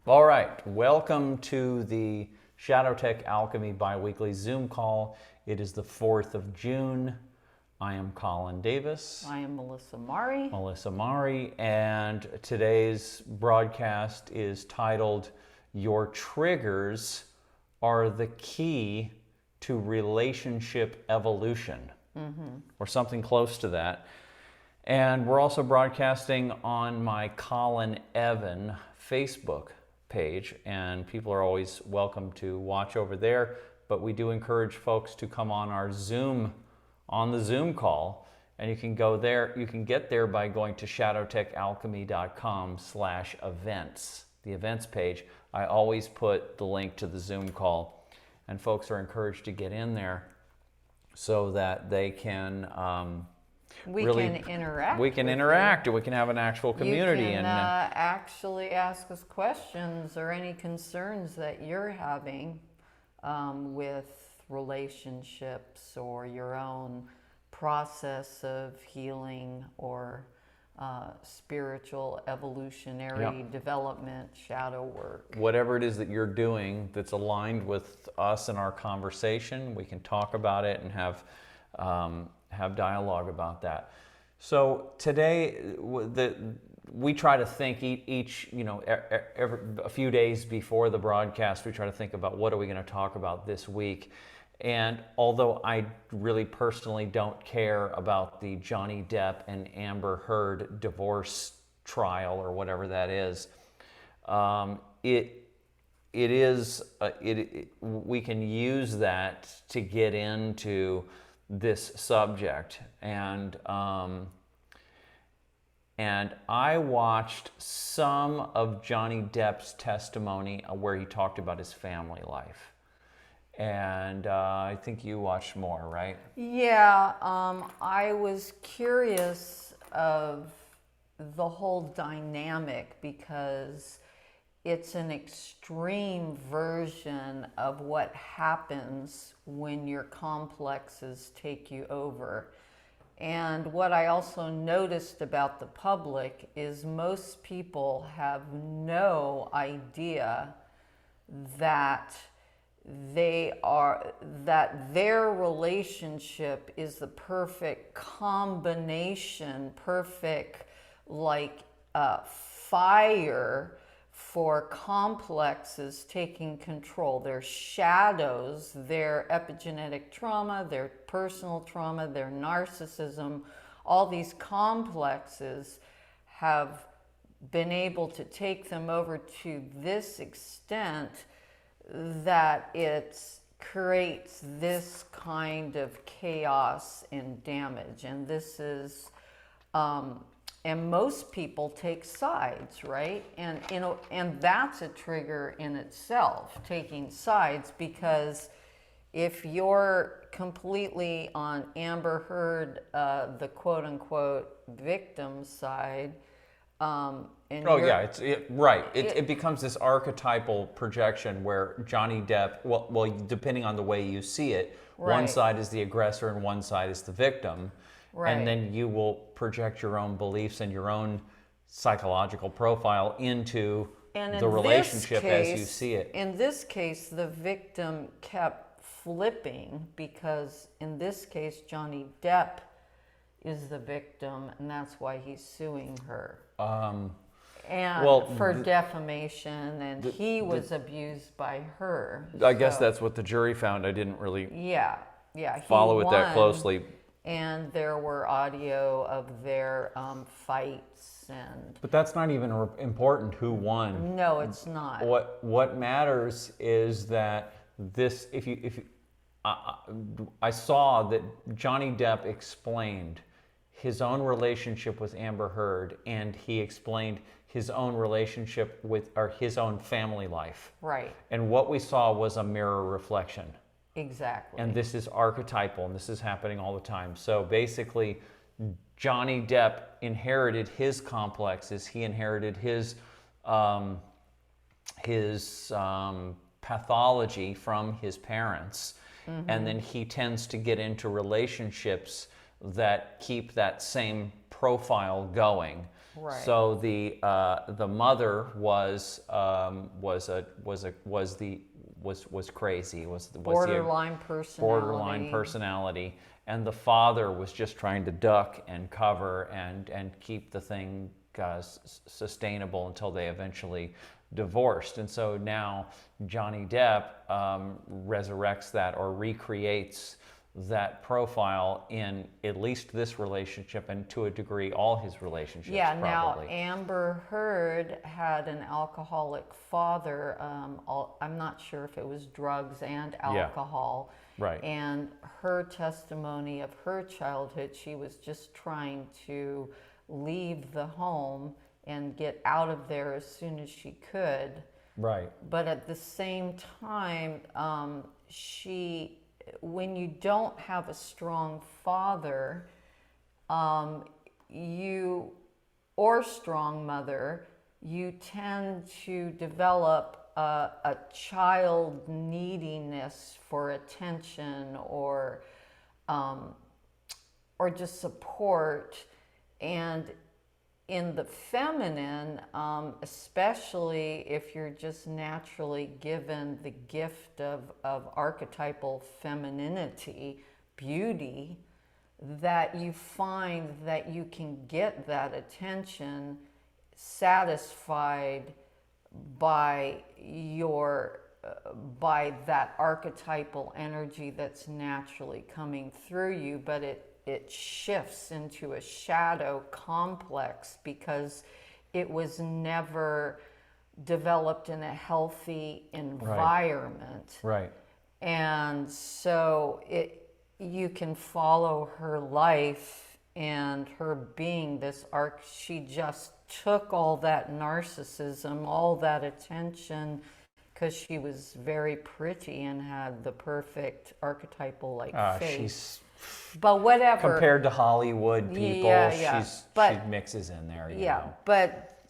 All right, welcome to the Shadow Tech Alchemy biweekly Zoom call. It is the 4th of June. I am Colin Davis. I am Melissa Mari, and today's broadcast is titled Your Triggers Are the Key to Relationship Evolution, or something close to that. And we're also broadcasting on my Colin Evan Facebook page, and people are always welcome to watch over there, but we do encourage folks to come on our Zoom, on the Zoom call, and you can go there. You can get there by going to shadowtechalchemy.com/events, the events page. I always put the link to the Zoom call, and folks are encouraged to get in there so that they can We really, can interact. we can interact, and we can have an actual community. You can and actually ask us questions or any concerns that you're having with relationships or your own process of healing or spiritual evolutionary development, shadow work. whatever it is that you're doing that's aligned with us and our conversation, we can talk about it and have dialogue about that. So today, we try to think each, a few days before the broadcast, we try to think about what are we going to talk about this week. And although I really personally don't care about the Johnny Depp and Amber Heard divorce trial or whatever that is, we can use that to get into this subject. And I watched some of Johnny Depp's testimony where he talked about his family life. And I think you watched more, right? Yeah, I was curious of the whole dynamic because it's an extreme version of what happens when your complexes take you over. And what I also noticed about the public is most people have no idea that their relationship is the perfect combination, perfect fire for complexes taking control, their shadows, their epigenetic trauma, their personal trauma, their narcissism. All these complexes have been able to take them over to this extent that it creates this kind of chaos and damage. And this is and most people take sides, right? And and that's a trigger in itself, taking sides, because if you're completely on Amber Heard, the quote unquote victim side, it becomes this archetypal projection where Johnny Depp, well, depending on the way you see it, one side is the aggressor and one side is the victim. Right. And then you will project your own beliefs and your own psychological profile into the relationship as you see it. In this case, the victim kept flipping because in this case, Johnny Depp is the victim, and that's why he's suing her. For defamation, and he was abused by her. I guess that's what the jury found. I didn't really follow it that closely. And there were audio of their fights, but that's not even important who won. No, it's not. What matters is that this. I saw that Johnny Depp explained his own relationship with Amber Heard, and he explained his own relationship with, or his own family life. Right. And what we saw was a mirror reflection. Exactly. And this is archetypal, and this is happening all the time. So basically, Johnny Depp inherited his complexes. He inherited his pathology from his parents. Mm-hmm. And then he tends to get into relationships that keep that same profile going. Right. So the mother was crazy, was Borderline borderline personality. personality, and the father was just trying to duck and cover and keep the thing sustainable until they eventually divorced. And so now Johnny Depp resurrects that or recreates that profile in at least this relationship, and to a degree all his relationships. Yeah, probably. now Amber Heard had an alcoholic father. I'm not sure if it was drugs and alcohol. Right. And her testimony of her childhood, she was just trying to leave the home and get out of there as soon as she could. Right. But at the same time, when you don't have a strong father, you or strong mother, you tend to develop a child neediness for attention or just support. And in the feminine, especially if you're just naturally given the gift of archetypal femininity, beauty, that you find that you can get that attention satisfied by by that archetypal energy that's naturally coming through you, but it shifts into a shadow complex because it was never developed in a healthy environment. Right. And so you can follow her life and her being this arc. She just took all that narcissism, all that attention, because she was very pretty and had the perfect archetypal face. But whatever. Compared to Hollywood people, she mixes in there. You know. But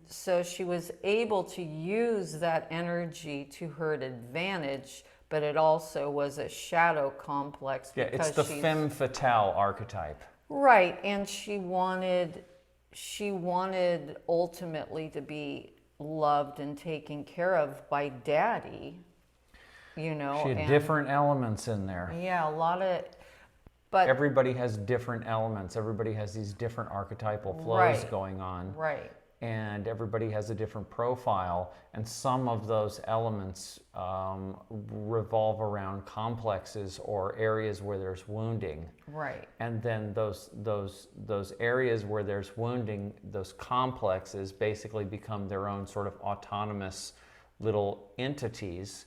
so she was able to use that energy to her advantage, but it also was a shadow complex. Yeah, it's the femme fatale archetype. Right, and she wanted ultimately to be loved and taken care of by daddy, you know. She had different elements in there. Yeah, a lot of, but everybody has different elements. Everybody has these different archetypal flows going on. Right. And everybody has a different profile, and some of those elements revolve around complexes or areas where there's wounding. Right. And then those areas where there's wounding, those complexes basically become their own sort of autonomous little entities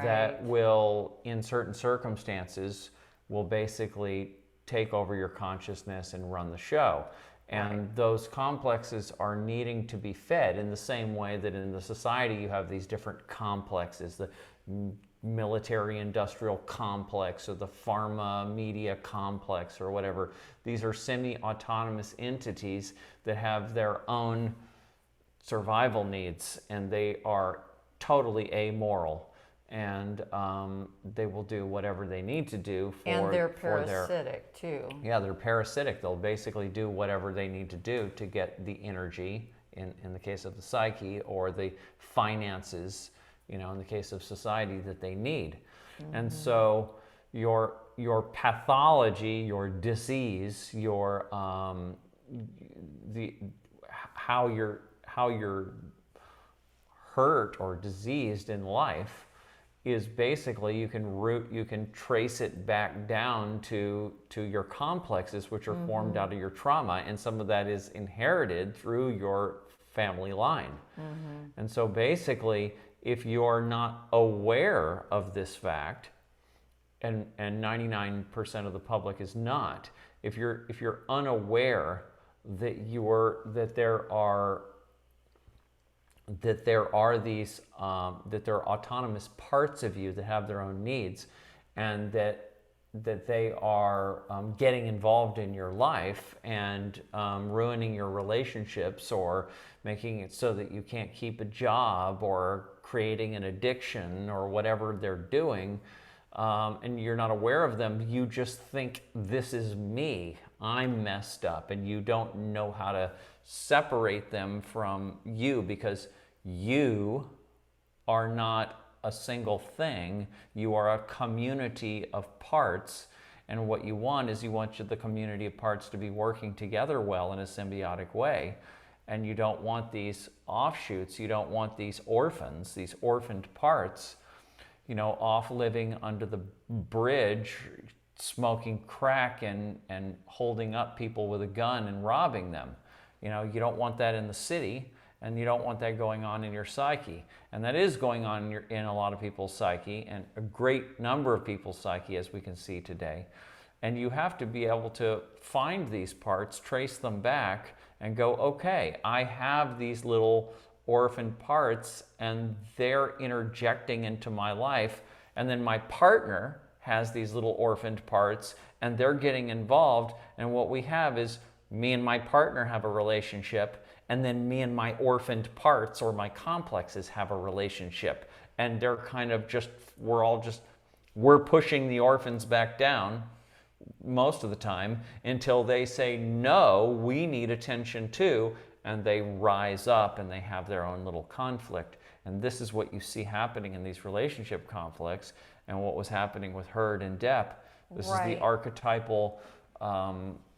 that will, in certain circumstances, will basically take over your consciousness and run the show. And those complexes are needing to be fed in the same way that in the society you have these different complexes, the military-industrial complex or the pharma-media complex or whatever. These are semi-autonomous entities that have their own survival needs, and they are totally amoral. And they will do whatever they need to do for and they're parasitic too. Yeah, they're parasitic. They'll basically do whatever they need to do to get the energy, in the case of the psyche, or the finances, you know, in the case of society, that they need. Mm-hmm. And so your pathology, your disease, your how you're hurt or diseased in life is basically, you can trace it back down to your complexes, which are formed out of your trauma, and some of that is inherited through your family line. And so basically, if you're not aware of this fact, and 99% of the public is not, if you're unaware that there are these that there are autonomous parts of you that have their own needs, and that they are getting involved in your life and ruining your relationships, or making it so that you can't keep a job, or creating an addiction, or whatever they're doing, and you're not aware of them. You just think, this is me, I'm messed up, and you don't know how to separate them from you, because you are not a single thing. You are a community of parts. And what you want is, you want the community of parts to be working together well in a symbiotic way. And you don't want these offshoots, you don't want these orphans, these orphaned parts, off living under the bridge, smoking crack and holding up people with a gun and robbing them. You don't want that in the city, and you don't want that going on in your psyche. And that is going on in a lot of people's psyche, and a great number of people's psyche, as we can see today. And you have to be able to find these parts, trace them back, and go, okay, I have these little orphaned parts, and they're interjecting into my life. And then my partner has these little orphaned parts, and they're getting involved. And what we have is, me and my partner have a relationship, and then me and my orphaned parts, or my complexes, have a relationship. And they're kind of we're pushing the orphans back down most of the time, until they say, no, we need attention too, and they rise up and they have their own little conflict. And this is what you see happening in these relationship conflicts, and what was happening with Herd and Depp. This is the archetypal,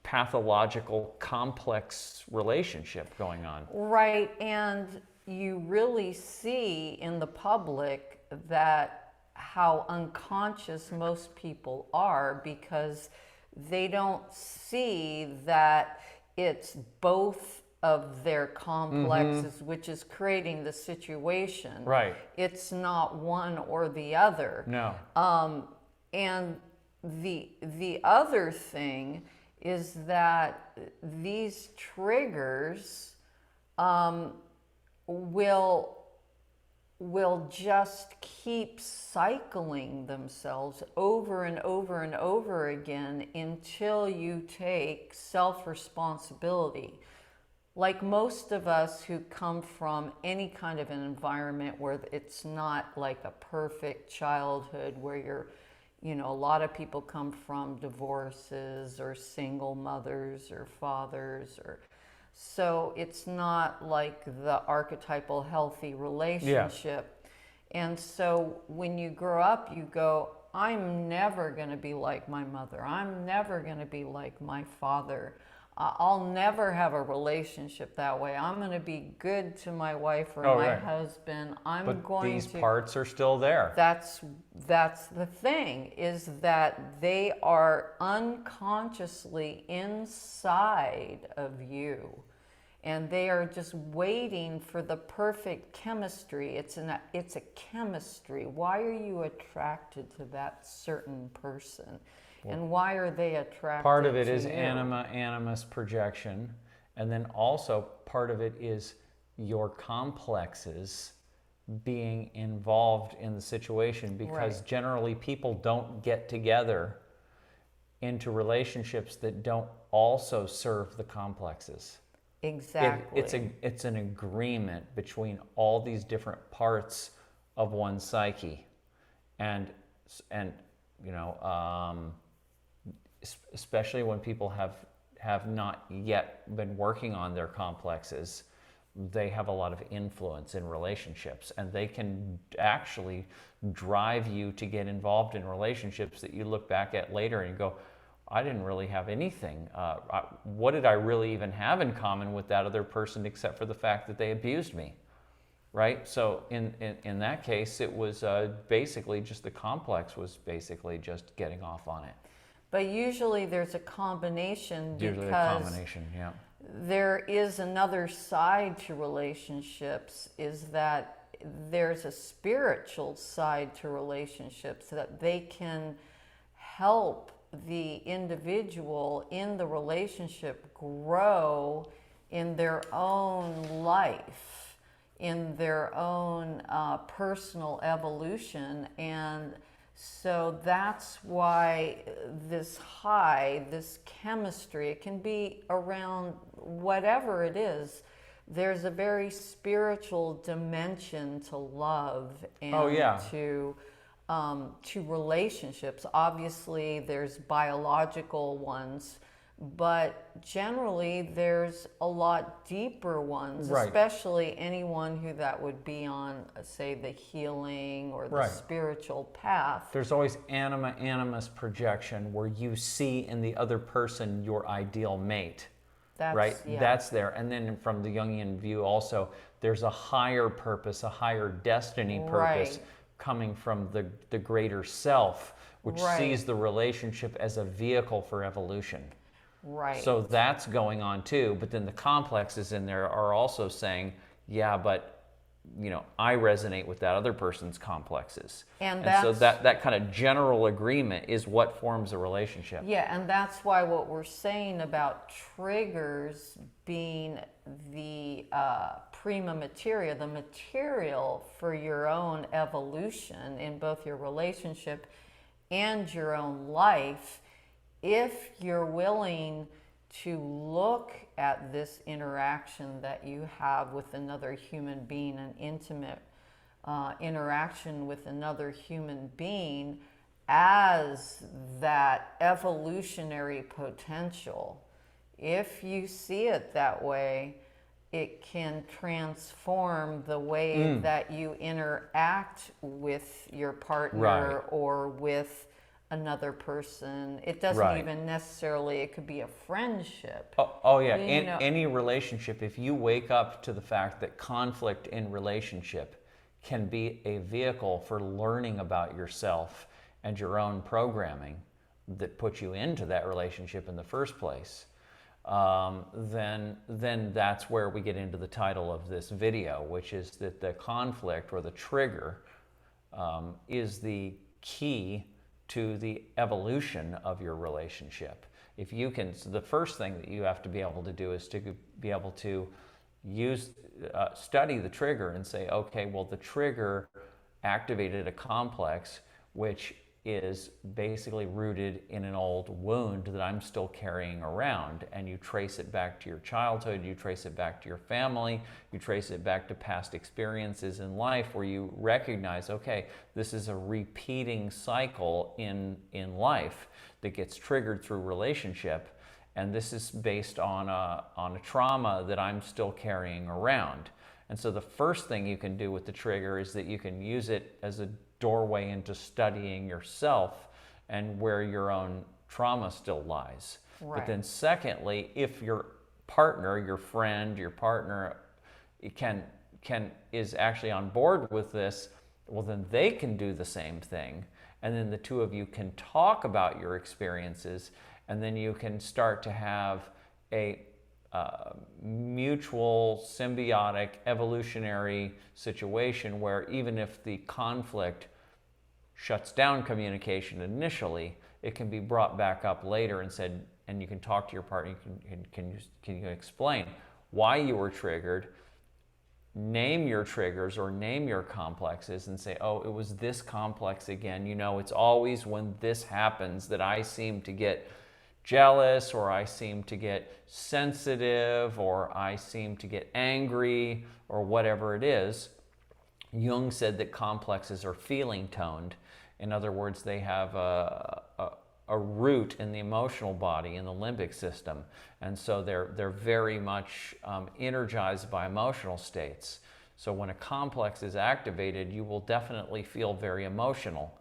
pathological, complex relationship going on. Right, and you really see in the public that how unconscious most people are, because they don't see that it's both of their complexes, which is creating the situation. Right. It's not one or the other. No. And the other thing is that these triggers will just keep cycling themselves over and over and over again until you take self-responsibility. Like most of us who come from any kind of an environment where it's not like a perfect childhood, where a lot of people come from divorces or single mothers or fathers, so it's not like the archetypal healthy relationship. Yeah. And so when you grow up, you go, I'm never going to be like my mother. I'm never going to be like my father. I'll never have a relationship that way. I'm going to be good to my wife or my husband. But these parts are still there. That's the thing, is that they are unconsciously inside of you, and they are just waiting for the perfect chemistry. It's a chemistry. Why are you attracted to that certain person? And why are they attracted to you? Part of it is animus projection. And then also part of it is your complexes being involved in the situation, because generally people don't get together into relationships that don't also serve the complexes. Exactly. It's an agreement between all these different parts of one's psyche. And especially when people have not yet been working on their complexes, they have a lot of influence in relationships, and they can actually drive you to get involved in relationships that you look back at later and you go, I didn't really have anything. What did I really even have in common with that other person, except for the fact that they abused me? Right? So in that case, it was basically just the complex was basically just getting off on it. But usually there's a combination, Usually a combination, yeah. There is another side to relationships, is that there's a spiritual side to relationships, that they can help the individual in the relationship grow in their own life, in their own personal evolution. And so that's why this chemistry, it can be around whatever it is. There's a very spiritual dimension to love and to relationships. Obviously, there's biological ones, but generally there's a lot deeper ones, Right. especially anyone who that would be on, say, the healing or the Right. spiritual path. There's always animus projection, where you see in the other person your ideal mate. That's, Right? yeah. That's there. And then from the Jungian view also, there's a higher purpose, a higher destiny purpose Right. coming from the greater self, which Right. sees the relationship as a vehicle for evolution. Right. So that's going on too. But then the complexes in there are also saying, yeah, but I resonate with that other person's complexes. And so that's- that kind of general agreement is what forms a relationship. Yeah, and that's why what we're saying about triggers being the prima materia, the material for your own evolution in both your relationship and your own life, if you're willing to look at this interaction that you have with another human being, an intimate interaction with another human being, as that evolutionary potential. If you see it that way, it can transform the way that you interact with your partner, Right. or with another person. It doesn't Right. even necessarily, it could be a friendship. Oh yeah, You know- any relationship, if you wake up to the fact that conflict in relationship can be a vehicle for learning about yourself and your own programming that put you into that relationship in the first place, then that's where we get into the title of this video, which is that the conflict or the trigger is the key to the evolution of your relationship. If you can, so the first thing that you have to be able to do is to be able to study the trigger and say, okay, well, the trigger activated a complex which is basically rooted in an old wound that I'm still carrying around. And you trace it back to your childhood, you trace it back to your family, you trace it back to past experiences in life where you recognize, okay, this is a repeating cycle in life that gets triggered through relationship. And this is based on a trauma that I'm still carrying around. And so the first thing you can do with the trigger is that you can use it as a doorway into studying yourself and where your own trauma still lies. Right. But then secondly, if your partner, your friend, your partner is actually on board with this, well, then they can do the same thing. And then the two of you can talk about your experiences, and then you can start to have a mutual, symbiotic, evolutionary situation where even if the conflict shuts down communication initially, it can be brought back up later and said, and you can talk to your partner, can you explain why you were triggered, name your triggers or name your complexes and say, oh, it was this complex again. It's always when this happens that I seem to get jealous, or I seem to get sensitive, or I seem to get angry, or whatever it is. Jung said that complexes are feeling toned. In other words, they have a root in the emotional body, in the limbic system. And so they're very much energized by emotional states. So when a complex is activated, you will definitely feel very emotional.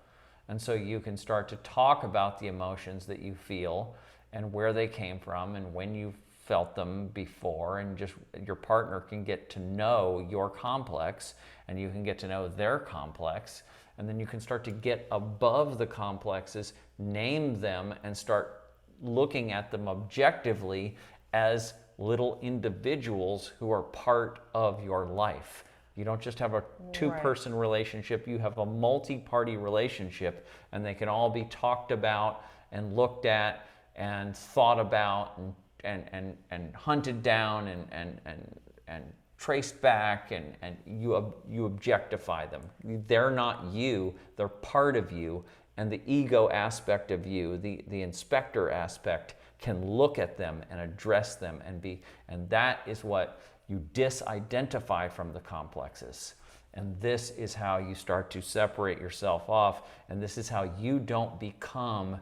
And so you can start to talk about the emotions that you feel and where they came from and when you felt them before, and just your partner can get to know your complex and you can get to know their complex, and then you can start to get above the complexes, name them, and start looking at them objectively as little individuals who are part of your life. You don't just have a two-person relationship, you have a multi-party relationship, and they can all be talked about and looked at and thought about and hunted down and traced back, and you objectify them. They're not you, they're part of you, and the ego aspect of you, the inspector aspect, can look at them and address them and that is what you disidentify from the complexes. And this is how you start to separate yourself off, and this is how you don't become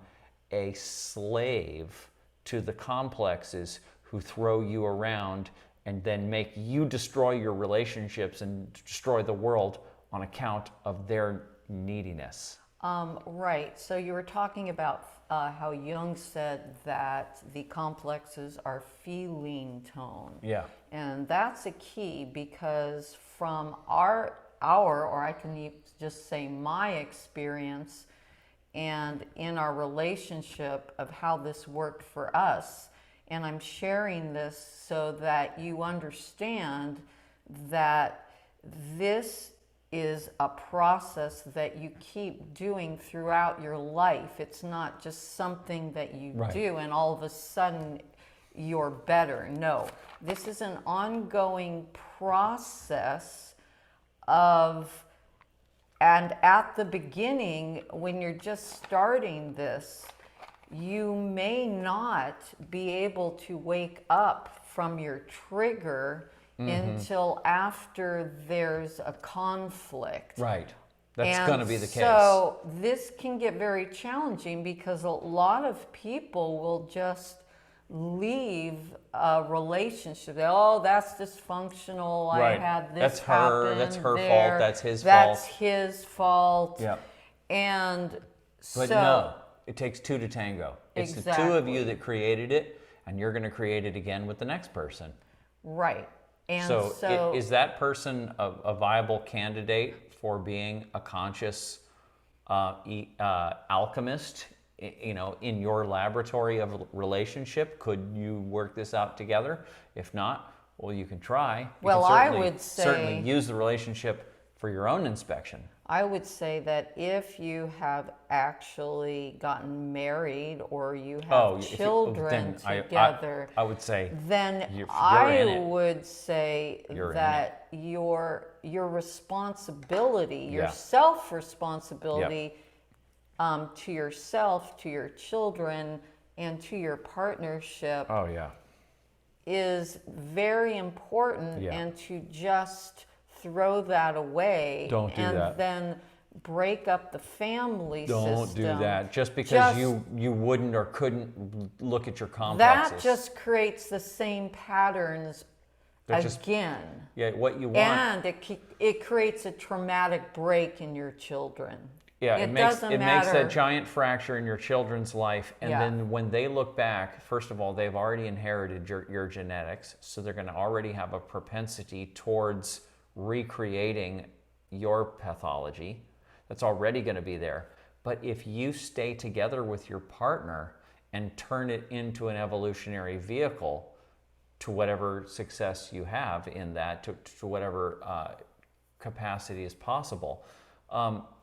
a slave to the complexes who throw you around and then make you destroy your relationships and destroy the world on account of their neediness. Right. So you were talking about how Jung said that the complexes are feeling tone. Yeah. And that's a key, because from our or I can just say my experience and in our relationship of how this worked for us, and I'm sharing this so that you understand that this is a process that you keep doing throughout your life. It's not just something that you do and all of a sudden you're better. No, this is an ongoing process of, and at the beginning, when you're just starting this, you may not be able to wake up from your trigger until after there's a conflict. Right. That's going to be the case. So this can get very challenging, because a lot of people will just leave a relationship. Oh, that's dysfunctional. Right. I had this That's her. happen That's her there. fault. That's his That's fault. his fault. Yeah. And But so, no, it takes two to tango. It's the two of you Exactly. that created it, and you're going to create it again with the next person. right. And So, is that person a viable candidate for being a conscious alchemist? In your laboratory of relationship, could you work this out together? If not, well, you can try. You Well, can I would certainly say- use the relationship for your own inspection. I would say that if you have actually gotten married or you have children together, I would say then you're in I it. would say You're in that your responsibility, your Yeah. self-responsibility to yourself, to your children, and to your partnership Oh yeah. is very important. Yeah. And to just throw that away Don't do and that. then break up the family Don't system. do that. Just because Just- you wouldn't or couldn't look at your complexes. That just creates the same patterns They're just- again. Yeah, what you want. And it creates a traumatic break in your children. Yeah, it makes doesn't makes matter. that giant fracture in your children's life, and Yeah. then when they look back, first of all, they've already inherited your genetics, so they're going to already have a propensity towards recreating your pathology. That's already going to be there. But if you stay together with your partner and turn it into an evolutionary vehicle to whatever success you have in that, to whatever capacity is possible,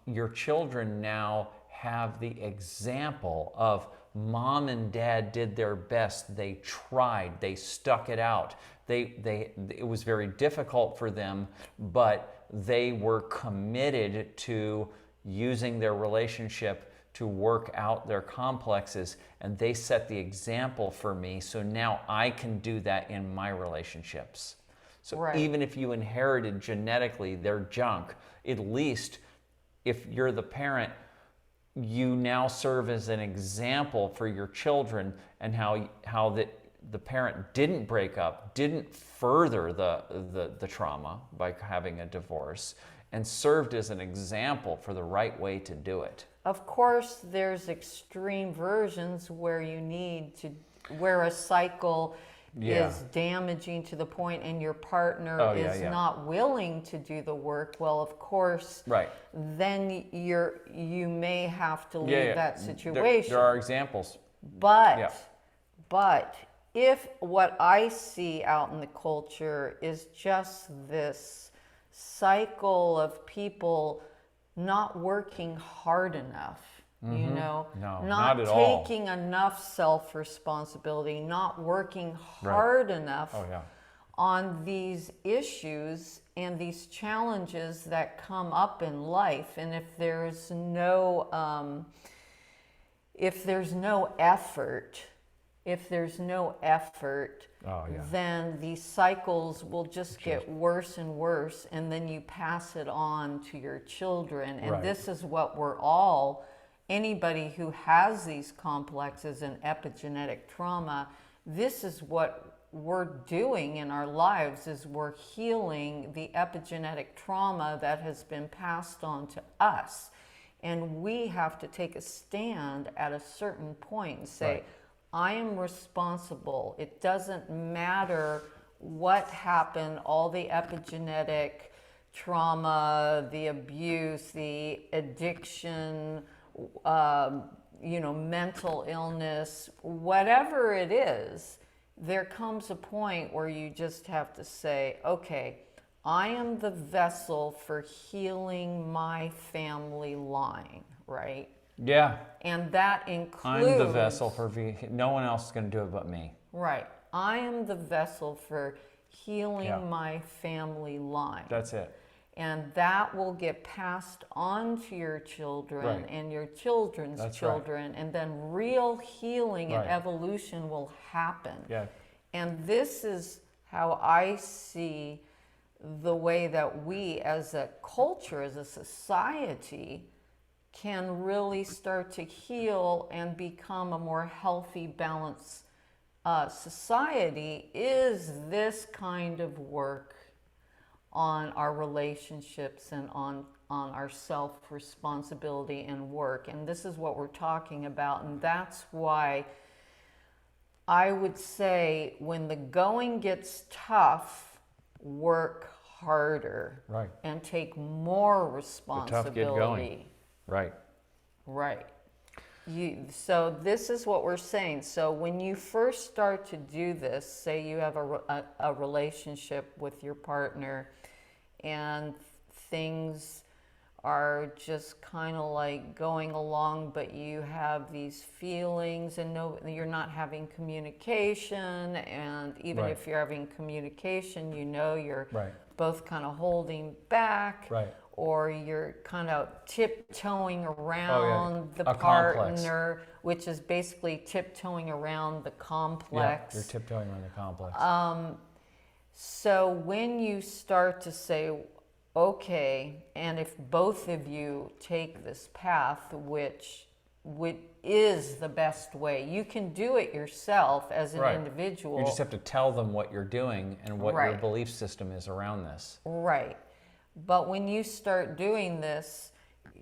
your children now have the example of mom and dad did their best. They tried. They stuck it out. It was very difficult for them, but they were committed to using their relationship to work out their complexes, and they set the example for me. So now I can do that in my relationships. So Right. even if you inherited genetically their junk, at least if you're the parent, you now serve as an example for your children, and how the parent didn't break up, didn't further the trauma by having a divorce, and served as an example for the right way to do it. Of course, there's extreme versions where where a cycle Yeah. is damaging to the point and your partner Oh, yeah, is yeah. not willing to do the work. Well, of course, Right. then you may have to leave Yeah, yeah. that There- situation. There are examples. But, Yeah. but if what I see out in the culture is just this cycle of people not working hard enough, No, not not at all. taking enough self-responsibility, not working hard enough Oh yeah. on these issues and these challenges that come up in life. And if there's no effort, Oh, yeah. then these cycles will just get worse and worse, and then you pass it on to your children. And Right. this is what we're all anybody who has these complexes and epigenetic trauma, this is what we're doing in our lives, is we're healing the epigenetic trauma that has been passed on to us. And we have to take a stand at a certain point and say, Right. I am responsible. It doesn't matter what happened, all the epigenetic trauma, the abuse, the addiction, mental illness, whatever it is, there comes a point where you just have to say, okay, I am the vessel for healing my family line, right? Yeah. And that includes... I'm the vessel for no one else is going to do it but me. Right. I am the vessel for healing Yeah. my family line. That's it. And that will get passed on to your children Right. and your children's That's children. right. And then real healing and Right. evolution will happen. Yeah. And this is how I see the way that we as a culture, as a society, can really start to heal and become a more healthy, balanced society, is this kind of work on our relationships and on our self-responsibility and work. And this is what we're talking about. And that's why I would say when the going gets tough, work harder. Right. And take more The responsibility. tough get going. Right. Right. So this is what we're saying. So when you first start to do this, say you have a relationship with your partner and things are just kind of like going along, but you have these feelings and you're not having communication, and even Right. if you're having communication, you're Right. both kind of holding back. Right. Or you're kind of tiptoeing around the A complex. partner, which is basically tiptoeing around the complex. Yeah, you're tiptoeing around the complex. So when you start to say, okay, and if both of you take this path, which is the best way, you can do it yourself as an Right. individual. You just have to tell them what you're doing and what your Right. belief system is around this. Right. But when you start doing this,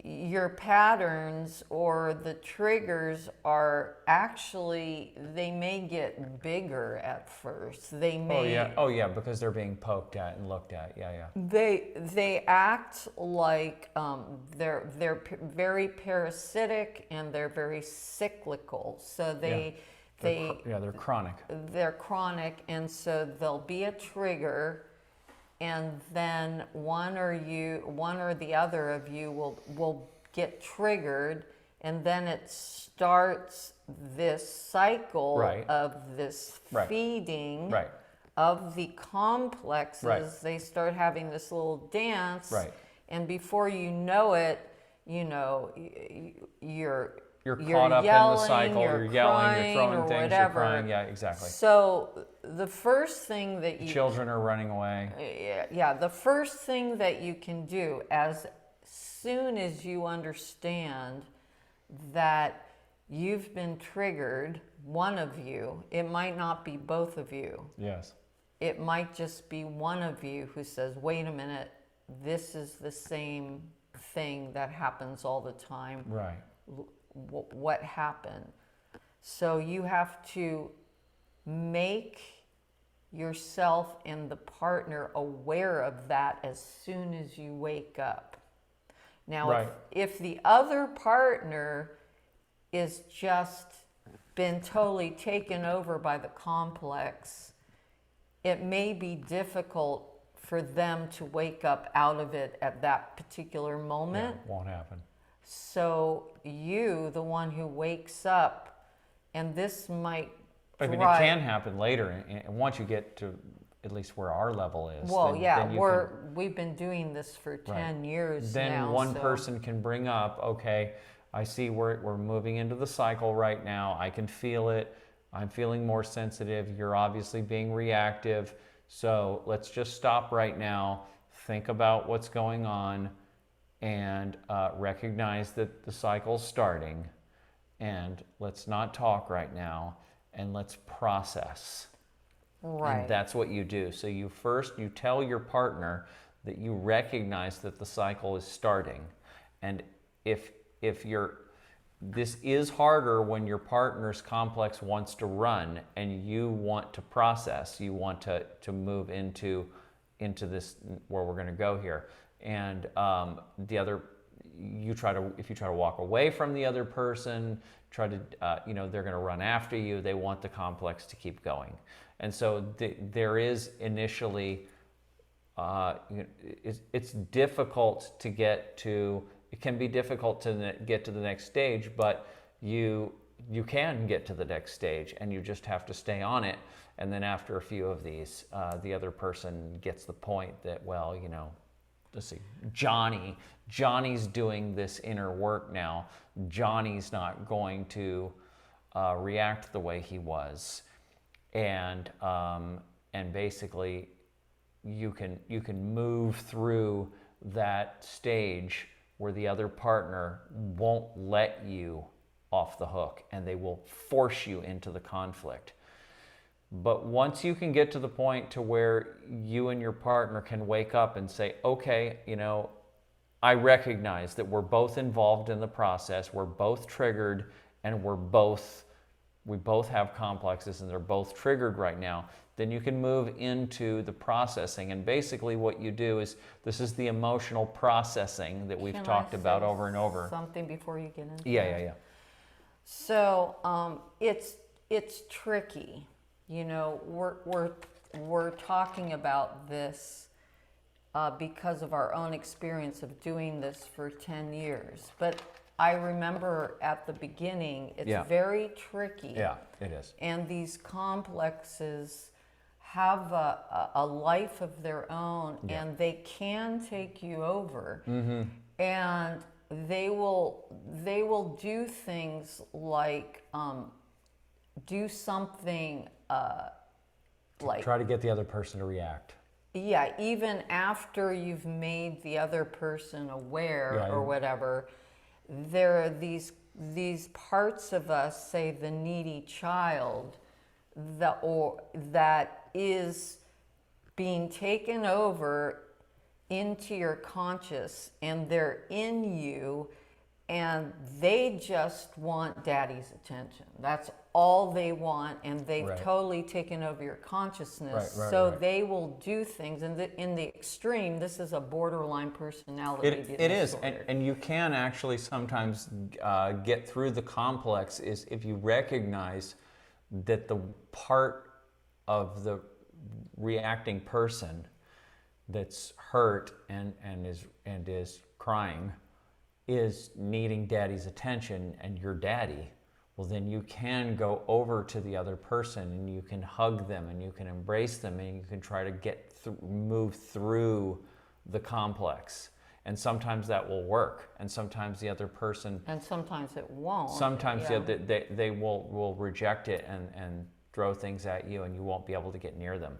your patterns or the triggers are actually, they may get bigger at first. They may... Oh yeah, because they're being poked at and looked at. Yeah. They act like they're very parasitic and they're very cyclical. So they're chronic. They're chronic, and so there'll be a trigger, and then one or the other of you will get triggered, and then it starts this cycle Right. of this Right. feeding Right. of the complexes. Right. They start having this little dance, Right. and before you know it, you're caught up yelling, in the cycle. You're yelling. crying, You're throwing or things. whatever. You're crying. Yeah, exactly. So the first thing that you Children are running away. the first thing that you can do, as soon as you understand that you've been triggered, one of you, it might not be both of you. Yes. It might just be one of you who says, wait a minute, this is the same thing that happens all the time. Right. What happened? So you have to make yourself and the partner aware of that as soon as you wake up. Now, Right. if the other partner is just been totally taken over by the complex, it may be difficult for them to wake up out of it at that particular moment. Yeah, won't happen. So you, the one who wakes up, and this might I mean, it drive- can happen later, and once you get to at least where our level is. Well, then you we've been doing this for 10 years then now. one so- person can bring up, okay, I see we're moving into the cycle right now. I can feel it. I'm feeling more sensitive. You're obviously being reactive. So let's just stop right now. Think about what's going on and recognize that the cycle's starting, and let's not talk right now, and let's process. Right. And that's what you do. So you tell your partner that you recognize that the cycle is starting. And if this is harder when your partner's complex wants to run and you want to process, you want to move into this where we're going to go here. And if you try to walk away from the other person, they're going to run after you. They want the complex to keep going. And so there is initially, it's difficult to get to, it can be difficult to get to the next stage, but you can get to the next stage, and you just have to stay on it. And then after a few of these, the other person gets the point that, well, let's see, Johnny's doing this inner work now. Johnny's not going to react the way he was. And basically you can move through that stage where the other partner won't let you off the hook, and they will force you into the conflict. But once you can get to the point to where you and your partner can wake up and say, okay, I recognize that we're both involved in the process, we're both triggered, and we both have complexes and they're both triggered right now, then you can move into the processing. And basically what you do is, this is the emotional processing that we've talked about over and over. Something before you get into Yeah. So it's tricky. We're talking about this because of our own experience of doing this for 10 years. But I remember at the beginning, it's very tricky. Yeah, it is. And these complexes have a life of their own, and they can take you over. Mm-hmm. And they will do things like do something like try to get the other person to react. Yeah, even after you've made the other person aware or whatever, there are these parts of us, say the needy child, that is being taken over into your conscious, and they're in you, and they just want daddy's attention. That's all they want, and they've totally taken over your consciousness. They will do things, and in the extreme, this is a borderline personality disorder. It is, and you can actually sometimes get through the complex is if you recognize that the part of the reacting person that's hurt and is crying is needing daddy's attention, and you're daddy. Well, then you can go over to the other person and you can hug them and you can embrace them and you can try to move through the complex. And sometimes that will work, and sometimes the other person, and sometimes it won't. Sometimes they will reject it and throw things at you, and you won't be able to get near them.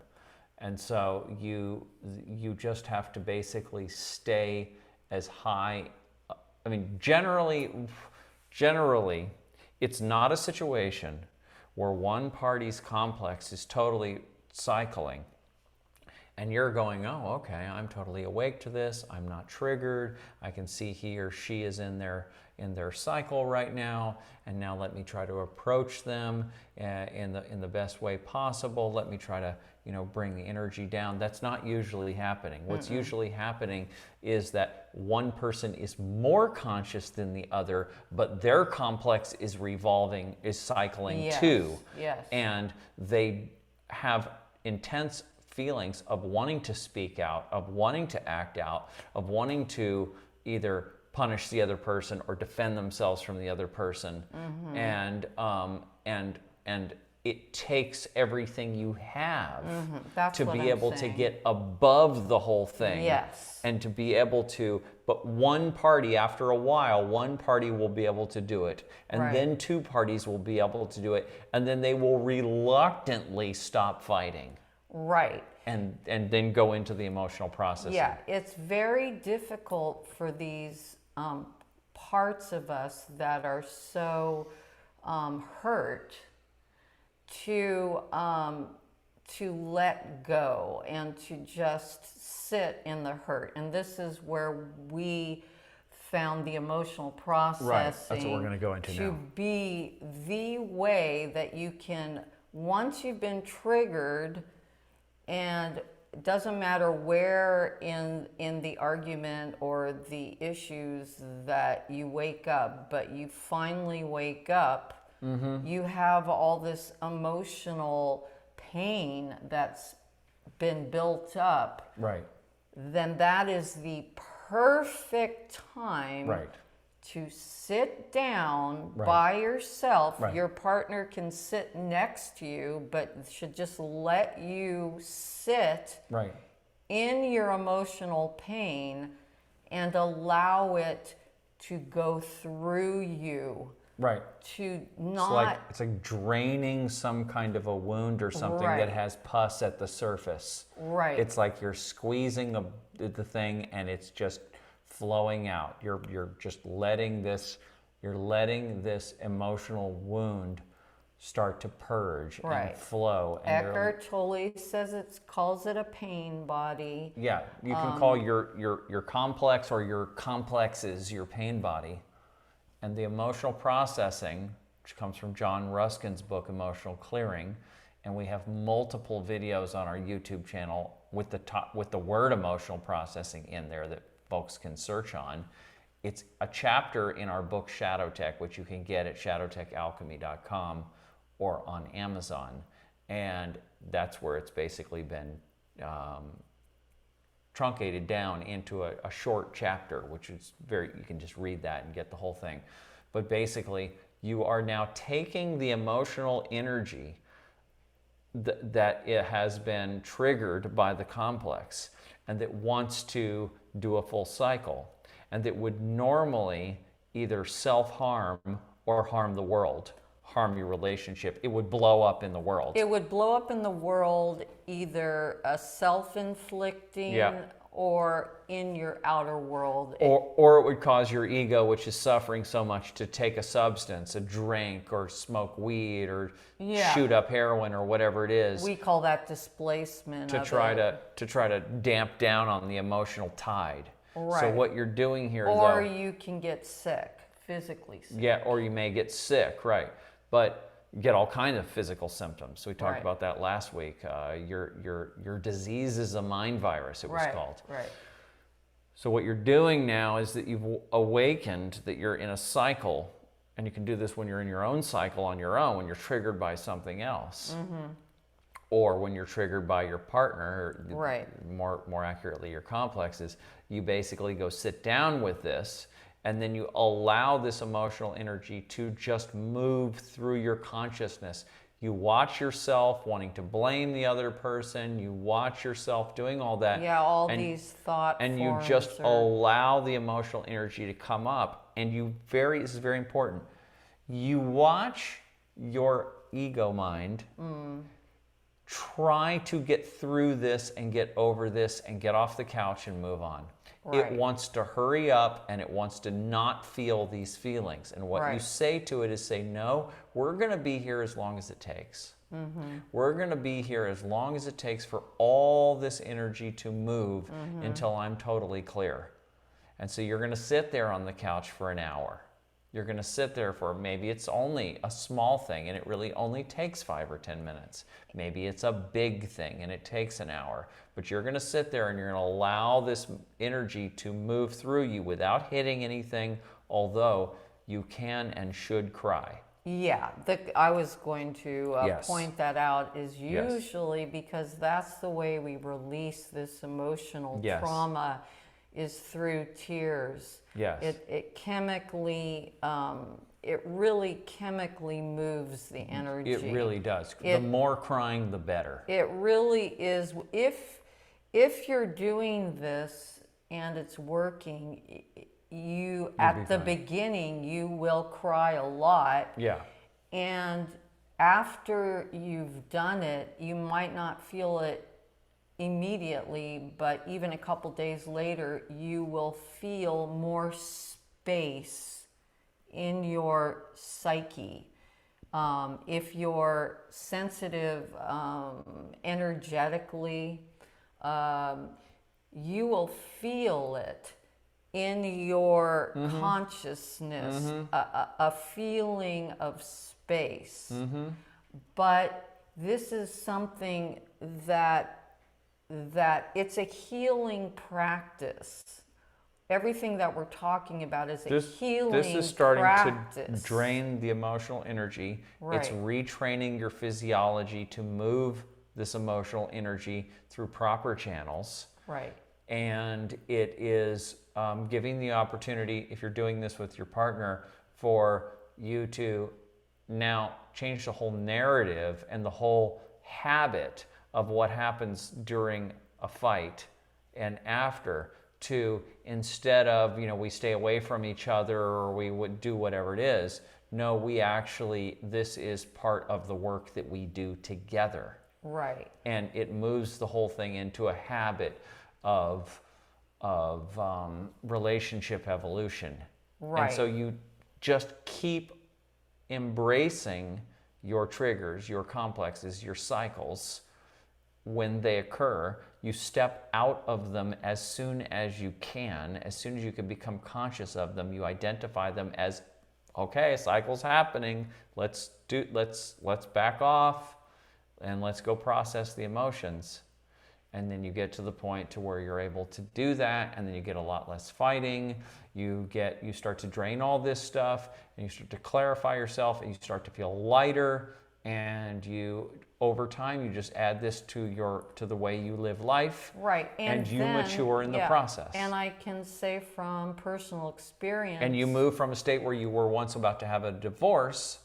And so you just have to basically stay as high. I mean, generally, it's not a situation where one party's complex is totally cycling and you're going, oh, okay, I'm totally awake to this. I'm not triggered. I can see he or she is in their cycle right now, and now let me try to approach them in the best way possible. Let me try to bring the energy down. That's not usually happening. What's usually happening is that one person is more conscious than the other, but their complex is cycling too. Yes. And they have intense feelings of wanting to speak out, of wanting to act out, of wanting to either punish the other person or defend themselves from the other person. Mm-hmm. And it takes everything you have to be able to get above the whole thing. Yes. And to be able to, but one party, after a while, one party will be able to do it. And then two parties will be able to do it. And then they will reluctantly stop fighting. Right. and then go into the emotional processing. Yeah, it's very difficult for these parts of us that are so hurt to let go and to just sit in the hurt. And this is where we found the emotional processing Right. That's what we're going to go into to now. be the way that you can, once you've been triggered, and it doesn't matter where in the argument or the issues that you wake up, but you finally wake up, you have all this emotional pain that's been built up, Right. then that is the perfect time Right. to sit down Right. by yourself. Right. Your partner can sit next to you, but should just let you sit Right. in your emotional pain and allow it to go through you. Right. To It's like draining some kind of a wound or something Right. that has pus at the surface. Right. It's like you're squeezing the thing and it's just flowing out. You're just letting this emotional wound start to purge Right. and flow. And Eckhart Tolle says calls it a pain body. yeah, you can call your complex or your complexes your pain body. And the emotional processing, which comes from John Ruskin's book, Emotional Clearing, and we have multiple videos on our YouTube channel with the word emotional processing in there that folks can search on. It's a chapter in our book Shadow Tech, which you can get at shadowtechalchemy.com or on Amazon. And that's where it's basically been truncated down into a short chapter, which is you can just read that and get the whole thing. But basically, you are now taking the emotional energy that it has been triggered by the complex and that wants to do a full cycle and that would normally either self-harm or harm the world, harm your relationship. It would blow up in the world. It would blow up in the world, either a self-inflicting or in your outer world. Or it would cause your ego, which is suffering so much, to take a substance, a drink, or smoke weed, or shoot up heroin, or whatever it is. We call that displacement. To try to damp down on the emotional tide. Right. So what you're doing here, or you can get sick, physically sick. Yeah, or you may get sick, right? But you get all kinds of physical symptoms. We talked Right. about that last week. Your disease is a mind virus, it was called. Right. So what you're doing now is that you've awakened that you're in a cycle, and you can do this when you're in your own cycle on your own, when you're triggered by something else. Or when you're triggered by your partner, Right. more accurately your complexes, you basically go sit down with this, and then you allow this emotional energy to just move through your consciousness. You watch yourself wanting to blame the other person, you watch yourself doing all that. Yeah, all these thought and you forms just are- allow the emotional energy to come up, and this is very important, you watch your ego mind try to get through this and get over this and get off the couch and move on. Right. It wants to hurry up and it wants to not feel these feelings. And what you Right. say to it is say, no, we're going to be here as long as it takes. We're going to be here as long as it takes for all this energy to move until I'm totally clear. And so you're going to sit there on the couch for an hour. You're going to sit there for, maybe it's only a small thing and it really only takes 5 or 10 minutes. Maybe it's a big thing and it takes an hour. But you're going to sit there and you're going to allow this energy to move through you without hitting anything, although you can and should cry. Yeah, I was going to Yes. point that out is Yes. usually because that's the way we release this emotional Yes. trauma is through tears. Yes. It chemically, it really chemically moves the energy. It really does. The more crying, the better. It really is. If you're doing this and it's working, at the beginning you will cry a lot. Yeah. And after you've done it, you might not feel it immediately, but even a couple days later, you will feel more space in your psyche. If you're sensitive energetically, you will feel it in your consciousness, a feeling of space. But this is something that it's a healing practice. Everything that we're talking about is a healing practice. This is starting practice. to drain the emotional energy. Right. It's retraining your physiology to move this emotional energy through proper channels. Right. And it is giving the opportunity, if you're doing this with your partner, for you to now change the whole narrative and the whole habit of what happens during a fight and after, to, instead of, we stay away from each other or we would do whatever it is, no, we actually, this is part of the work that we do together. Right. And it moves the whole thing into a habit of relationship evolution. Right. And so you just keep embracing your triggers, your complexes, your cycles. When they occur, you step out of them as soon as you can become conscious of them. You identify them as, okay, cycle's happening. Let's back off and let's go process the emotions. And then you get to the point to where you're able to do that, and then you get a lot less fighting. You start to drain all this stuff, and you start to clarify yourself, and you start to feel lighter. And over time, you just add this to the way you live life. Right. And you mature in the process. And I can say from personal experience. And you move from a state where you were once about to have a divorce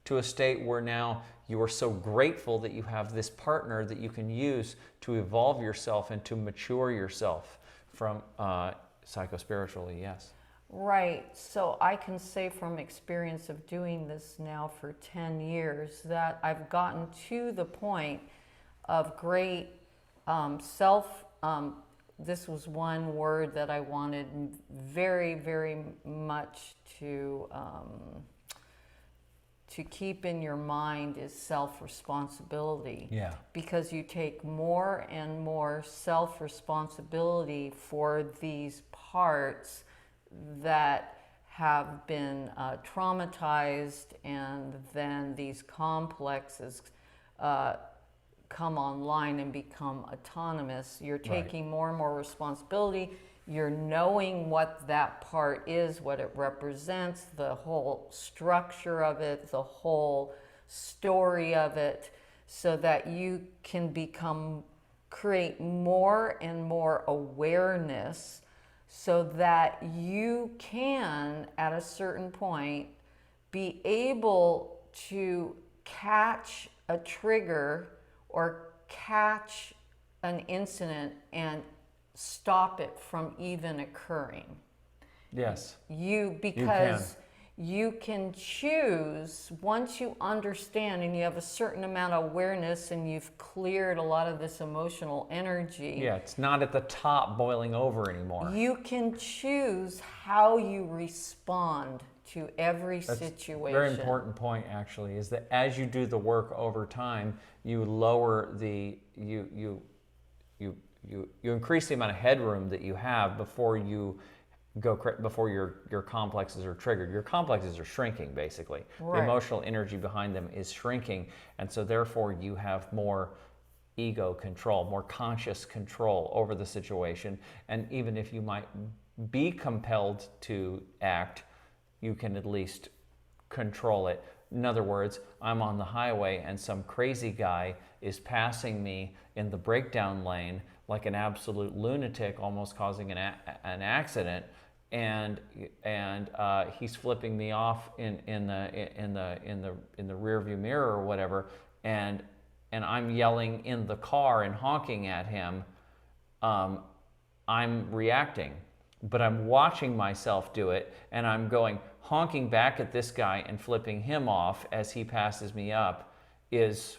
to a state where now you are so grateful that you have this partner that you can use to evolve yourself and to mature yourself from psychospiritually, yes. Right. So I can say from experience of doing this now for 10 years that I've gotten to the point of great this was one word that I wanted very, very much to keep in your mind is self-responsibility. Yeah. Because you take more and more self-responsibility for these parts that have been traumatized, and then these complexes come online and become autonomous. You're taking more and more responsibility. You're knowing what that part is, what it represents, the whole structure of it, the whole story of it, so that you can create more and more awareness, so that you can, at a certain point, be able to catch a trigger or catch an incident and stop it from even occurring. Yes. Because you can choose, once you understand and you have a certain amount of awareness and you've cleared a lot of this emotional energy. Yeah, it's not at the top boiling over anymore. You can choose how you respond to every situation. Very important point, actually, is that as you do the work over time, you lower you increase the amount of headroom that you have before your complexes are triggered. Your complexes are shrinking, basically. Right. The emotional energy behind them is shrinking, and so therefore you have more ego control, more conscious control over the situation. And even if you might be compelled to act, you can at least control it. In other words, I'm on the highway and some crazy guy is passing me in the breakdown lane like an absolute lunatic, almost causing an accident, and he's flipping me off in the rear view mirror or whatever, and I'm yelling in the car and honking at him. I'm reacting, but I'm watching myself do it, and I'm honking back at this guy and flipping him off as he passes me up is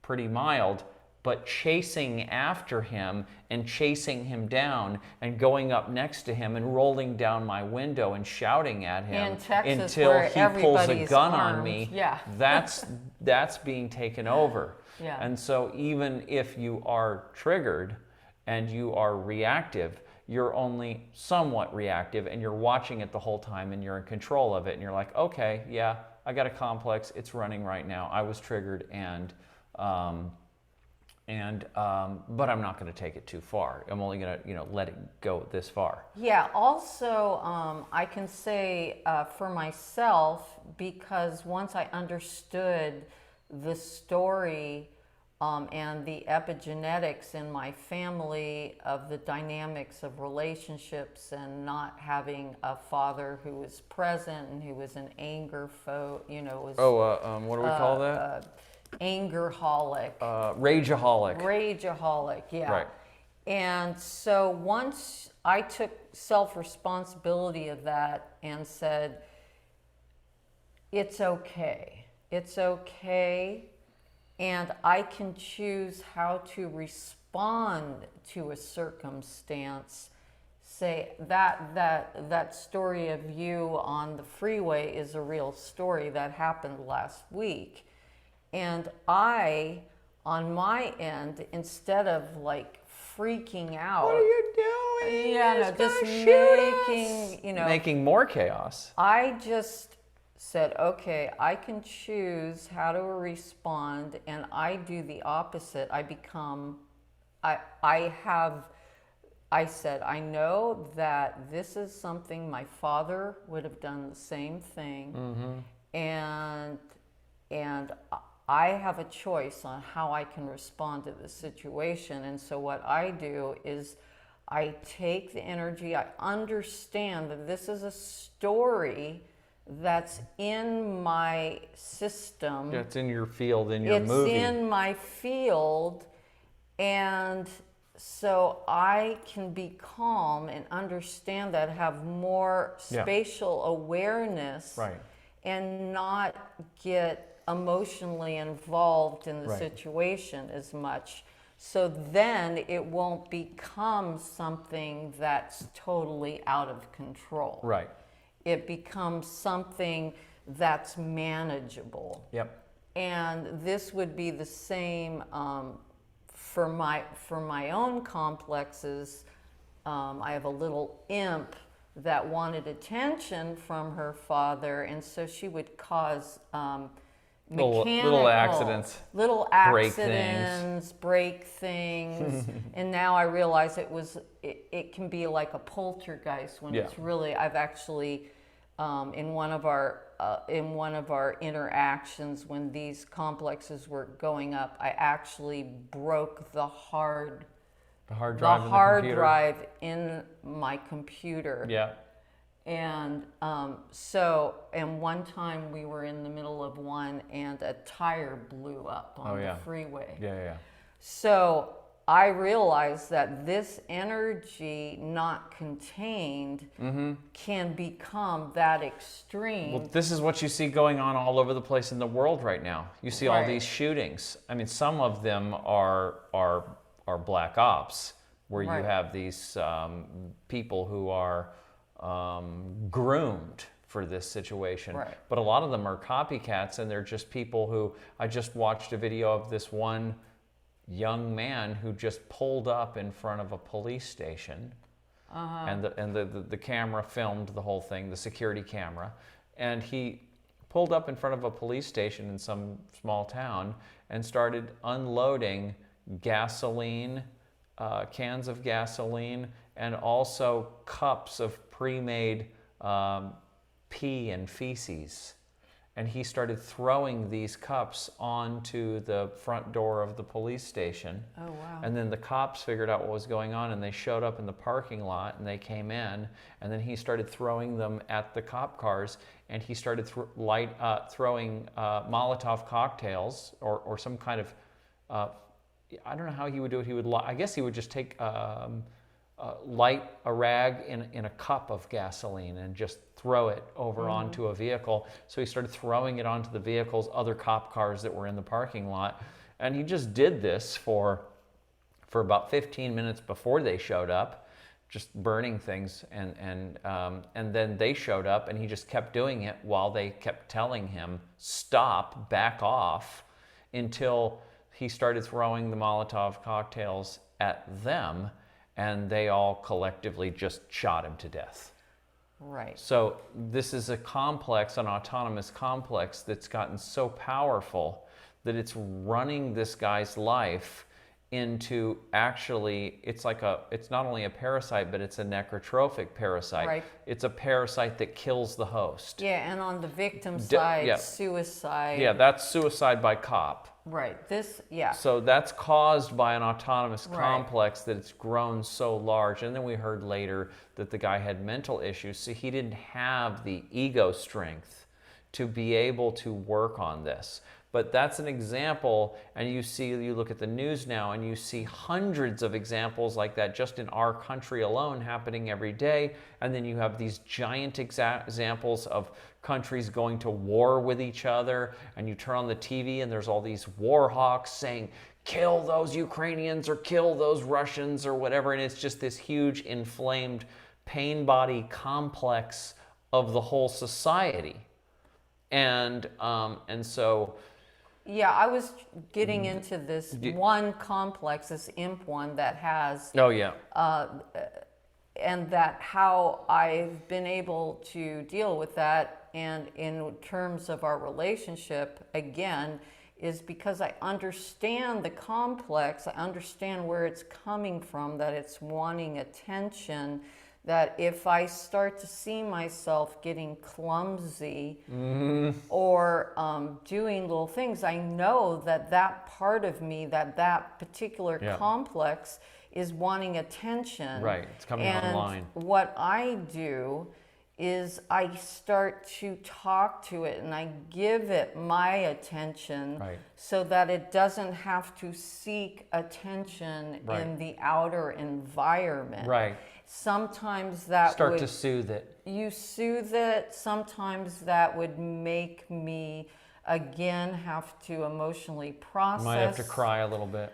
pretty mild, but chasing after him and chasing him down and going up next to him and rolling down my window and shouting at him In Texas, until where he pulls a everybody's gun on armed. me. Yeah. That's being taken over. Yeah. And so even if you are triggered and you are reactive, you're only somewhat reactive and you're watching it the whole time and you're in control of it and you're like, okay, yeah, I got a complex, it's running right now. I was triggered but I'm not going to take it too far. I'm only going to, let it go this far. Yeah, also, I can say for myself, because once I understood the story and the epigenetics in my family of the dynamics of relationships and not having a father who was present and who was an anger what do we call that? Angerholic. Rageaholic. Rageaholic, yeah. Right. And so once I took self-responsibility of that and said, it's okay. It's okay. And I can choose how to respond to a circumstance. Say that story of you on the freeway is a real story that happened last week. And I, on my end, instead of like freaking out, What are you doing? Yeah, no, just making more chaos. I just said, okay, I can choose how to respond, and I do the opposite. I said, I know that this is something my father would have done the same thing, and I have a choice on how I can respond to the situation. And so what I do is I take the energy, I understand that this is a story that's in my system. Yeah, it's in your field, in your movie. It's in my field, and so I can be calm and understand that, have more spatial awareness, Right. and not get emotionally involved in the Right. situation as much. So then it won't become something that's totally out of control. Right. It becomes something that's manageable. Yep. And this would be the same for my own complexes. I have a little imp that wanted attention from her father, and so she would cause little accidents, break things. And now I realize it can be like a poltergeist when it's really, I've actually in one of our interactions, when these complexes were going up, I actually broke the hard drive in my computer. Yeah. And and one time we were in the middle of one, and a tire blew up on the freeway. Yeah. So I realized that this energy not contained can become that extreme. Well, this is what you see going on all over the place in the world right now. You see all these shootings. I mean, some of them are black ops, where you have these people who are groomed for this situation. Right. But a lot of them are copycats, and they're just people who, I just watched a video of this one young man who just pulled up in front of a police station, and the camera filmed the whole thing, the security camera, and he pulled up in front of a police station in some small town and started unloading gasoline, cans of gasoline, and also cups of pre-made pee and feces. And he started throwing these cups onto the front door of the police station. Oh, wow. And then the cops figured out what was going on, and they showed up in the parking lot, and they came in, and then he started throwing them at the cop cars, and he started throwing Molotov cocktails or some kind of, I don't know how he would do it. I guess he would just take light a rag in a cup of gasoline and just throw it over onto a vehicle. So he started throwing it onto the vehicles, other cop cars that were in the parking lot, And he just did this for about 15 minutes before they showed up, just burning things, and then they showed up, and he just kept doing it while they kept telling him, stop, back off, until he started throwing the Molotov cocktails at them, and they all collectively just shot him to death. Right. So this is a complex, an autonomous complex that's gotten so powerful that it's running this guy's life into, actually, it's not only a parasite, but it's a necrotrophic parasite. Right. It's a parasite that kills the host. Yeah, and on the victim side, suicide. Yeah, that's suicide by cop. Right. So that's caused by an autonomous Right. complex that it's grown so large. And then we heard later that the guy had mental issues, so he didn't have the ego strength to be able to work on this. But that's an example, and you look at the news now, and you see hundreds of examples like that just in our country alone happening every day. And then you have these giant examples of countries going to war with each other, and you turn on the TV and there's all these war hawks saying, kill those Ukrainians or kill those Russians or whatever. And it's just this huge inflamed pain body complex of the whole society. And so... Yeah, I was getting into this one complex, this imp one that has, Oh, yeah. and that how I've been able to deal with that, and in terms of our relationship, again, is because I understand the complex, I understand where it's coming from, that it's wanting attention, that if I start to see myself getting clumsy or doing little things, I know that that part of me, that particular complex is wanting attention. Right, it's coming online. What I do is I start to talk to it and I give it my attention, so that it doesn't have to seek attention in the outer environment. Right. Sometimes that start to soothe it. You soothe it. Sometimes that would make me again have to emotionally process. Might have to cry a little bit.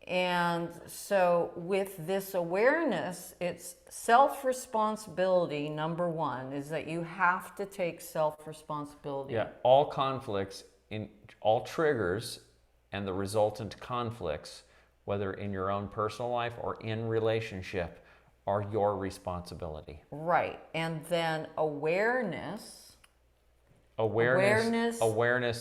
And so with this awareness, it's self-responsibility. Number one is that you have to take self-responsibility. Yeah, all conflicts, all triggers and the resultant conflicts, whether in your own personal life or in relationship, are your responsibility. Right. And then awareness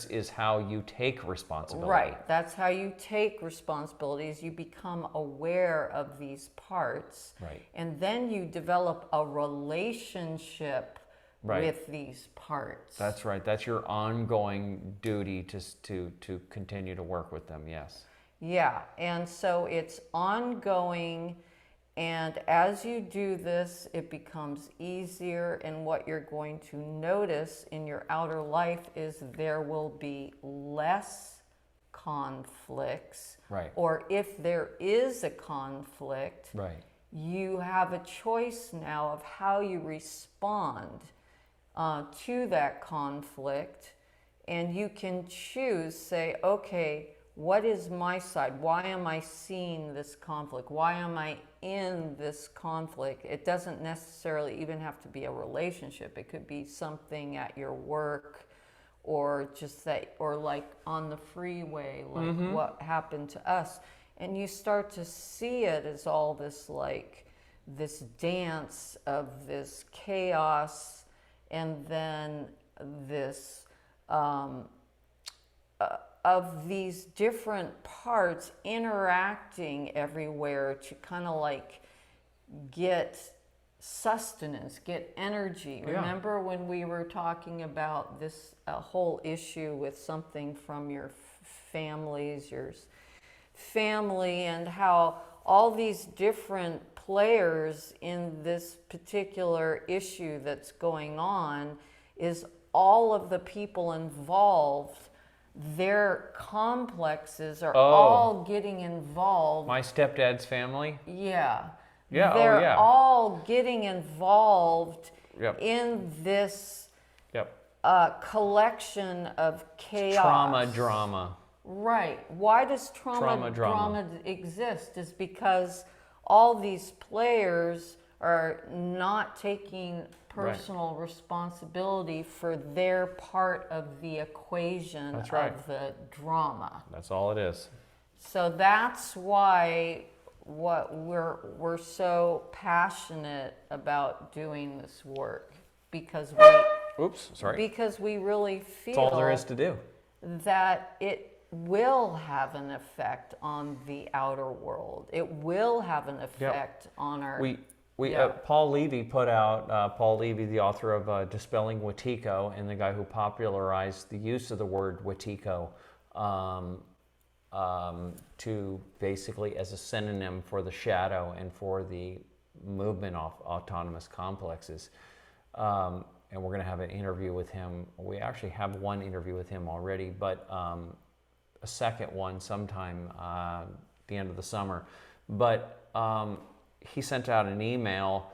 is how you take responsibility. Right. That's how you take responsibilities. You become aware of these parts. Right. And then you develop a relationship with these parts. That's right. That's your ongoing duty to continue to work with them. Yes. Yeah. And so it's ongoing. And as you do this, it becomes easier. And what you're going to notice in your outer life is there will be less conflicts. Right. Or if there is a conflict, you have a choice now of how you respond to that conflict. And you can choose, say, okay, what is my side? Why am I seeing this conflict? Why am I in this conflict? It doesn't necessarily even have to be a relationship. It could be something at your work, or just that, or like on the freeway, like what happened to us. And you start to see it as all this, like this dance of this chaos, and then this of these different parts interacting everywhere to kind of like get sustenance, get energy. Yeah. Remember when we were talking about this whole issue with something from your families, your family, and how all these different players in this particular issue that's going on is all of the people involved, their complexes are all getting involved. My stepdad's family? Yeah. Yeah, They're all getting involved in this collection of chaos. Drama. Right. Why does drama exist? Is because all these players are not taking personal responsibility for their part of the equation That's right. of the drama. That's all it is. So that's why we're so passionate about doing this work, because we really feel That's all there is to do. that it will have an effect on the outer world. It will have an effect on our... Paul Levy put out, Paul Levy, the author of Dispelling Wetiko, and the guy who popularized the use of the word Wetiko to basically as a synonym for the shadow and for the movement of autonomous complexes. And we're going to have an interview with him. We actually have one interview with him already, but a second one sometime the end of the summer. But he sent out an email,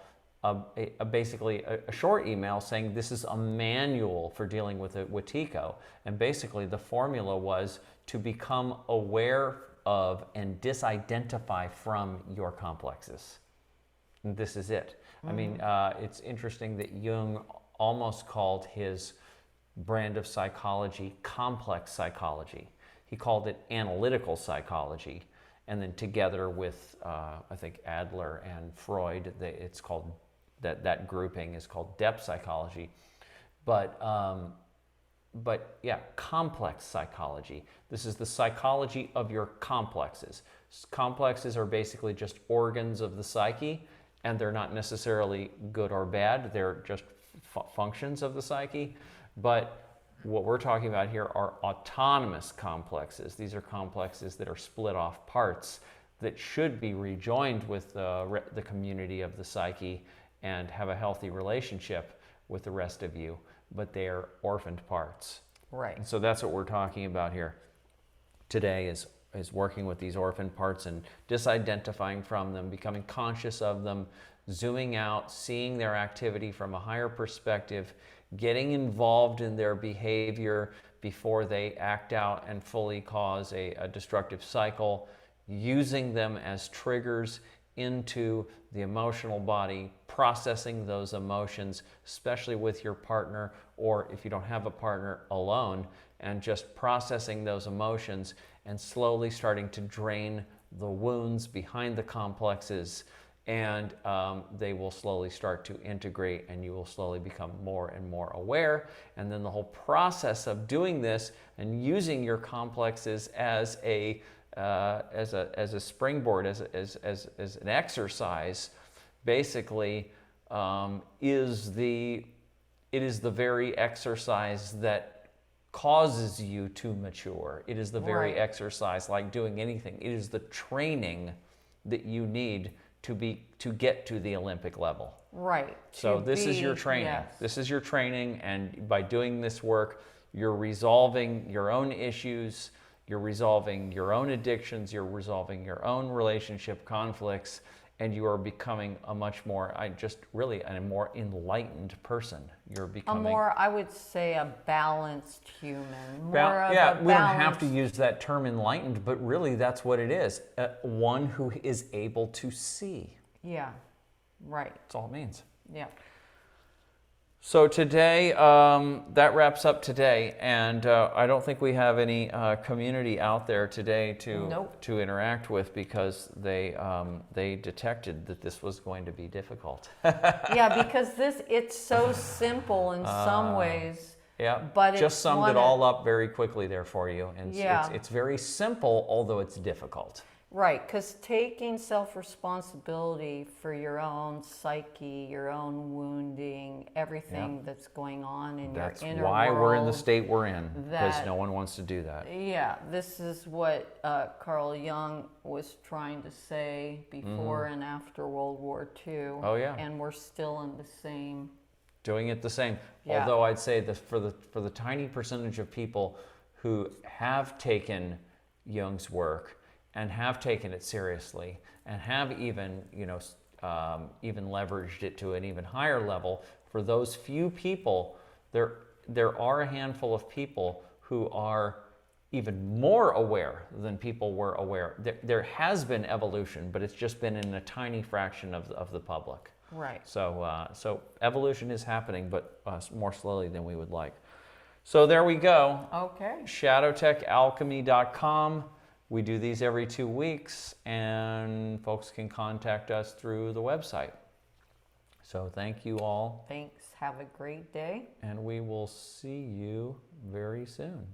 basically a short email saying this is a manual for dealing with a Wetiko. And basically the formula was to become aware of and disidentify from your complexes. And this is it. I mean, it's interesting that Jung almost called his brand of psychology complex psychology. He called it analytical psychology. And then together with, I think, Adler and Freud, it's called, that grouping is called depth psychology. But yeah, complex psychology. This is the psychology of your complexes. Complexes are basically just organs of the psyche, and they're not necessarily good or bad. They're just functions of the psyche. But what we're talking about here are autonomous complexes. These are complexes that are split off parts that should be rejoined with the community of the psyche and have a healthy relationship with the rest of you, but they are orphaned parts. Right. And so that's what we're talking about here today is working with these orphaned parts and disidentifying from them, becoming conscious of them, zooming out, seeing their activity from a higher perspective, getting involved in their behavior before they act out and fully cause a destructive cycle, using them as triggers into the emotional body, processing those emotions, especially with your partner, or if you don't have a partner, alone, and just processing those emotions and slowly starting to drain the wounds behind the complexes, and they will slowly start to integrate, and you will slowly become more and more aware. And then the whole process of doing this and using your complexes as a springboard, as an exercise, basically is the very exercise that causes you to mature. It is the very exercise, like doing anything. It is the training that you need to get to the Olympic level. Right. So this is your training. Yes. This is your training, and by doing this work, you're resolving your own issues, you're resolving your own addictions, you're resolving your own relationship conflicts, and you are becoming a much more, a more enlightened person. You're becoming I would say, a balanced human. we don't have to use that term enlightened, but really that's what it is. One who is able to see. Yeah, right. That's all it means. Yeah. So today, that wraps up today, and I don't think we have any community out there today to interact with, because they detected that this was going to be difficult. Yeah, because it's so simple in some ways. Yeah, but just summed it all up very quickly there for you, and yeah. it's very simple, although it's difficult. Right, because taking self-responsibility for your own psyche, your own wounding, everything that's going on in your inner world. That's why we're in the state we're in, because no one wants to do that. Yeah, this is what Carl Jung was trying to say before and after World War II. Oh yeah. And we're still in the same. Doing it the same. Yeah. Although I'd say that for the tiny percentage of people who have taken Jung's work and have taken it seriously, and have even even leveraged it to an even higher level, for those few people, there are a handful of people who are even more aware than people were aware. There has been evolution, but it's just been in a tiny fraction of the public. Right. So evolution is happening, but more slowly than we would like. So there we go. Okay. ShadowTechAlchemy.com. We do these every 2 weeks, and folks can contact us through the website. So thank you all, Thanks. Have a great day. and we will see you very soon.